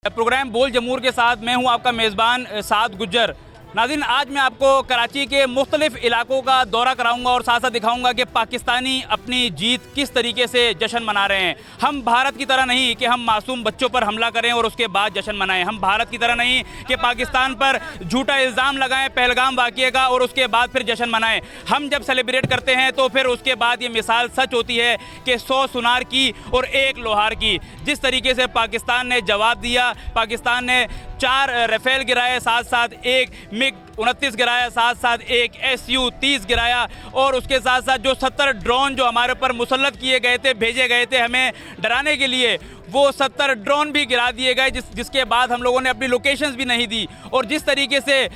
Programme बोल जमूर के साथ मैं हूं आपका मेज़बान साद गुज्जर। नाज़रीन, आज मैं आपको कराची के मुख्तलिफ इलाकों का दौरा कराऊंगा और साथ साथ दिखाऊंगा कि पाकिस्तानी अपनी जीत किस तरीके से जश्न मना रहे हैं। हम भारत की तरह नहीं कि हम मासूम बच्चों पर हमला करें और उसके बाद जश्न मनाएं। हम भारत की तरह नहीं कि पाकिस्तान पर झूठा इल्ज़ाम लगाएं पहलगाम वाक़ये का और उसके बाद फिर जश्न मनाएं। हम जब सेलिब्रेट करते हैं तो फिर उसके बाद ये मिसाल सच होती है कि 100 सुनार की और 1 लोहार की। जिस तरीके से पाकिस्तान ने जवाब दिया, पाकिस्तान ने 4 राफेल गिराए, साथ साथ 1 MiG-29 गिराया, साथ साथ 1 Su-30 गिराया और उसके साथ साथ जो 70 ड्रोन जो हमारे ऊपर मुसल्लत किए गए थे, भेजे गए थे हमें डराने के लिए, वो 70 ड्रोन भी गिरा दिए गए, जिसके बाद हम लोगों ने अपनी लोकेशंस भी नहीं दी। और जिस तरीके से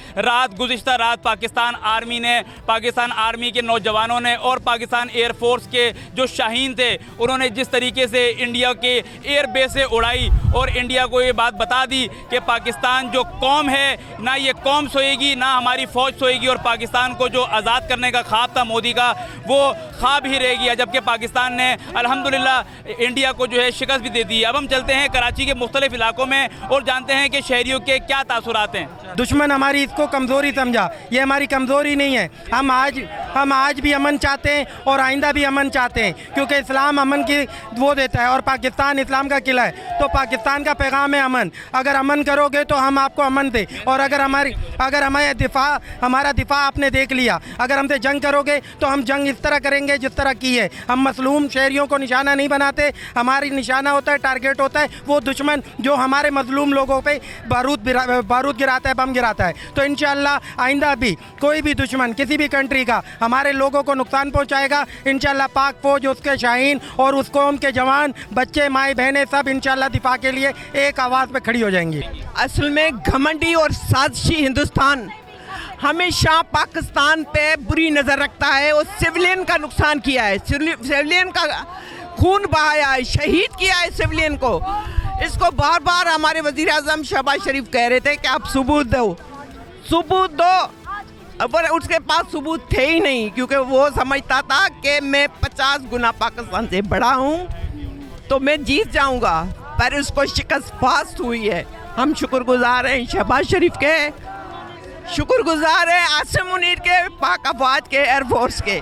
गुज़िश्ता रात पाकिस्तान आर्मी के नौजवानों ने और पाकिस्तान एयर फोर्स के जो शाहीन थे, उन्होंने जिस तरीके से इंडिया के एयर बेस से उड़ाई और इंडिया को ये बात बता दी कि पाकिस्तान जो कौम है, ना ये कौम सोएगी ना हमारी फ़ौज सोएगी, और पाकिस्तान को जो आज़ाद करने का ख्वाब था मोदी का, वो ख्वाब ही रह गया। जबकि पाकिस्तान ने अल्हम्दुलिल्लाह इंडिया को जो है शिकस्त भी दे दी। अब हम चलते हैं कराची के मुख्तलिफ इलाकों में और जानते हैं कि शहरियों के क्या तासुरात हैं। दुश्मन हमारी इसको कमज़ोरी समझा, ये हमारी कमज़ोरी नहीं है। हम आज भी अमन चाहते हैं और आइंदा भी अमन चाहते हैं, क्योंकि इस्लाम अमन की वो देता है और पाकिस्तान इस्लाम का किला है। तो पाकिस्तान का पैगाम है अमन। अगर अमन करोगे तो हम आपको अमन दे, और अगर हमारा दिफा आपने देख लिया, अगर हमसे जंग करोगे तो हम जंग इस तरह करेंगे जिस तरह की है। हम मसलूम शहरियों को निशाना नहीं बनाते, हमारी निशाना होता है, टारगेट होता है वो दुश्मन जो हमारे मजलूम लोगों पे बारूद गिराता है, बम गिराता है। तो इंशाअल्लाह आइंदा भी कोई भी दुश्मन किसी भी कंट्री का हमारे लोगों को नुकसान पहुंचाएगा, इंशाअल्लाह पाक फौज, उसके शाहीन और उस कौम के जवान, बच्चे, माएँ बहनें सब इंशाअल्लाह दिफा के लिए एक आवाज़ पे खड़ी हो जाएंगी। असल में घमंडी और साजिशी हिंदुस्तान हमेशा पाकिस्तान पे बुरी नज़र रखता है और सिविलियन का नुकसान किया है, सिविलियन का खून बहाया है, शहीद किया है सिविलियन को। इसको बार बार हमारे वज़ीर आज़म शहबाज शरीफ कह रहे थे कि आप सबूत दो, पर उसके पास सबूत थे ही नहीं, क्योंकि वो समझता था कि मैं 50 गुना पाकिस्तान से बड़ा हूँ तो मैं जीत जाऊँगा, पर उसको शिकस्त फास्ट हुई है। हम शुक्रगुजार हैं शहबाज शरीफ के, शुक्रगुजार हैं आसिम मुनीर के, पाक अफवाज के, एयरफोर्स के,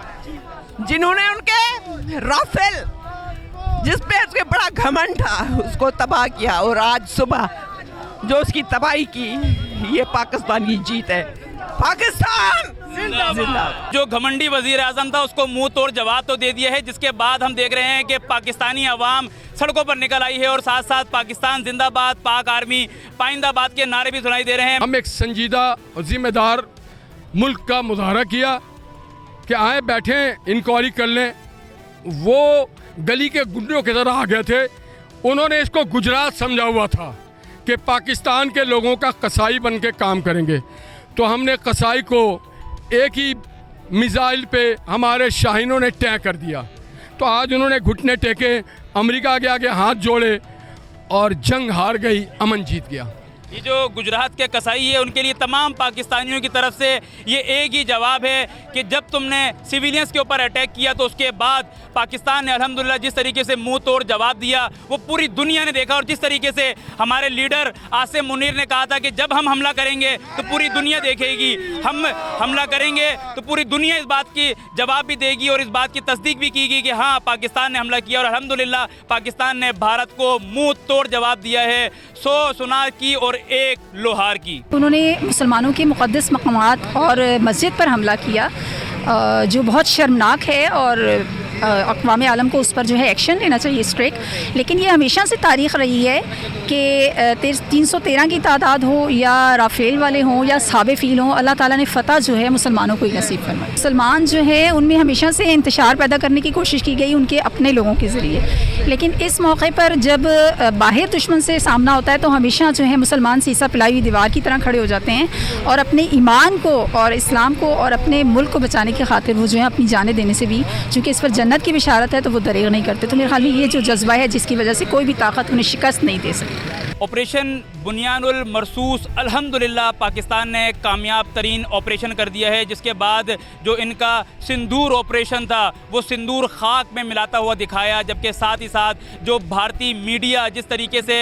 जिन्होंने उनके राफेल जिस पे उसके बड़ा घमंड था उसको तबाह किया। और आज सुबह जो उसकी तबाही की, ये पाकिस्तान की जीत है। पाकिस्तान जिंदाबाद। जो घमंडी वजीर आज़म था उसको मुंह तोड़ जवाब तो दे दिया है, जिसके बाद हम देख रहे हैं कि पाकिस्तानी अवाम सड़कों पर निकल आई है और साथ साथ पाकिस्तान जिंदाबाद, पाक आर्मी, पाइंदाबाद के नारे भी सुनाई दे रहे हैं। हम एक संजीदा और जिम्मेदार मुल्क का मुजाहरा किया कि आए बैठें इंक्वायरी कर लें। वो गली के गुंडों की तरह आ गए थे, उन्होंने इसको गुजरात समझा हुआ था कि पाकिस्तान के लोगों का कसाई बन के काम करेंगे। तो हमने कसाई को एक ही मिसाइल पे हमारे शाहीनों ने तय कर दिया। तो आज उन्होंने घुटने टेके, अमेरिका के आगे हाथ जोड़े और जंग हार गई, अमन जीत गया। ये जो गुजरात के कसाई है उनके लिए तमाम पाकिस्तानियों की तरफ से ये एक ही जवाब है कि जब तुमने सिविलियंस के ऊपर अटैक किया तो उसके बाद पाकिस्तान ने अल्हम्दुलिल्लाह जिस तरीके से मुंह तोड़ जवाब दिया वो पूरी दुनिया ने देखा। और जिस तरीके से हमारे लीडर आसिम मुनीर ने कहा था कि जब हम हमला करेंगे तो पूरी दुनिया देखेगी, हम हमला करेंगे तो पूरी दुनिया इस बात की जवाब भी देगी और इस बात की तस्दीक भी की गई कि हाँ पाकिस्तान ने हमला किया। और अल्हम्दुलिल्लाह पाकिस्तान ने भारत को मुंह तोड़ जवाब दिया है, 100 सुनार की और 1 लोहार की। उन्होंने मुसलमानों के मुक़द्दस मक़ामात और मस्जिद पर हमला किया, जो बहुत शर्मनाक है और अक़वाम आलम को उस पर जो है एक्शन लेना चाहिए स्ट्रिक्ट। लेकिन ये हमेशा से तारीख़ रही है कि 313 की तादाद हो या राफेल वाले हों या साबे फ़ील हों, अल्लाह ताला ने फ़तह जो है मुसलमानों को ही नसीब फरमाई। मुसलमान जो है उनमें हमेशा से इंतशार पैदा करने की कोशिश की गई उनके अपने लोगों के ज़रिए, लेकिन इस मौके पर जब बाहर दुश्मन से सामना होता है तो हमेशा जो है मुसलमान सीसा पिलाई हुई दीवार की तरह खड़े हो जाते हैं और अपने ईमान को और इस्लाम को और अपने मुल्क को बचाने की खातिर वो जो है अपनी जानें देने से भी, चूँकि इस पर जन्नत की बिशारत है, तो वो दरेग नहीं करते। तो मेरे ख्याल में ये जो जज्बा है जिसकी वजह से कोई भी ताकत उन्हें शिकस्त नहीं दे सकती। ऑपरेशन बुनियानुल मरसूस अल्हम्दुलिल्लाह पाकिस्तान ने कामयाब तरीन ऑपरेशन कर दिया है, जिसके बाद जो इनका सिंदूर ऑपरेशन था वो सिंदूर खाक में मिलाता हुआ दिखाया। जबकि साथ ही साथ जो भारतीय मीडिया जिस तरीके से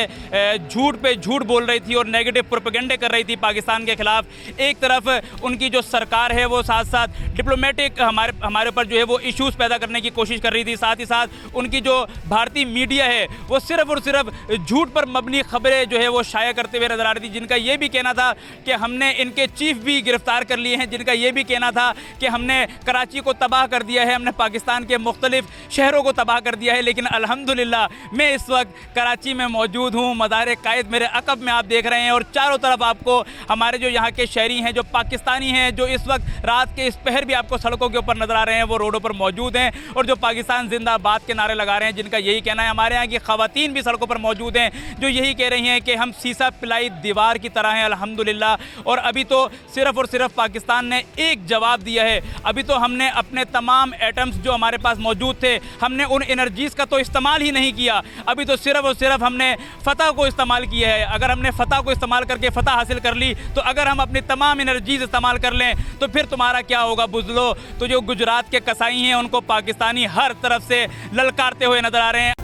झूठ पे झूठ बोल रही थी और नेगेटिव प्रोपेगेंडे कर रही थी पाकिस्तान के खिलाफ, एक तरफ उनकी जो सरकार है वो साथ साथ डिप्लोमेटिक हमारे ऊपर जो है वो इश्यूज़ पैदा करने की कोशिश कर रही थी, साथ ही साथ उनकी जो भारतीय मीडिया है वो सिर्फ और सिर्फ झूठ पर मबनी खबरें जो है वो शाया करते हुए नजर आ रही थी, जिनका ये भी कहना था कि हमने इनके चीफ भी गिरफ्तार कर लिए हैं, जिनका ये भी कहना था कि हमने कराची को तबाह कर दिया है, हमने पाकिस्तान के मुख्तलिफ शहरों को तबाह कर दिया है। लेकिन अल्हम्दुलिल्लाह मैं इस वक्त कराची में मौजूद हूँ, मज़ार कायद मेरे अकब में आप देख रहे हैं, और चारों तरफ आपको हमारे जो यहाँ के शहरी हैं, जो पाकिस्तानी हैं, जो इस वक्त रात के इस पहर भी आपको सड़कों के ऊपर नजर आ रहे हैं, वो रोडों पर मौजूद हैं और जो पाकिस्तान जिंदाबाद के नारे लगा रहे हैं, जिनका यही कहना है। हमारे यहाँ की ख़वातीन भी सड़कों पर मौजूद हैं जो यही कह रही हैं कि हम सीसा पिलाई दीवार की तरह हैं अल्हम्दुलिल्लाह। और अभी तो सिर्फ और सिर्फ पाकिस्तान ने एक जवाब दिया है, अभी तो हमने अपने तमाम एटम्स जो हमारे पास मौजूद थे, हमने उन एनर्जीज़ का तो इस्तेमाल ही नहीं किया, अभी तो सिर्फ और सिर्फ हमने फ़तह को इस्तेमाल किया है। अगर हमने फ़तह को इस्तेमाल करके फ़तह हासिल कर ली, तो अगर हम अपनी तमाम एनर्जीज़ इस्तेमाल कर लें तो फिर तुम्हारा क्या होगा बुज़लो। तो जो गुजरात के कसाई हैं उनको पाकिस्तानी हर तरफ से ललकारते हुए नजर आ रहे हैं।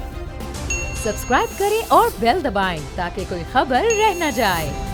सब्सक्राइब करें और बेल दबाएं ताकि कोई खबर रह न जाए।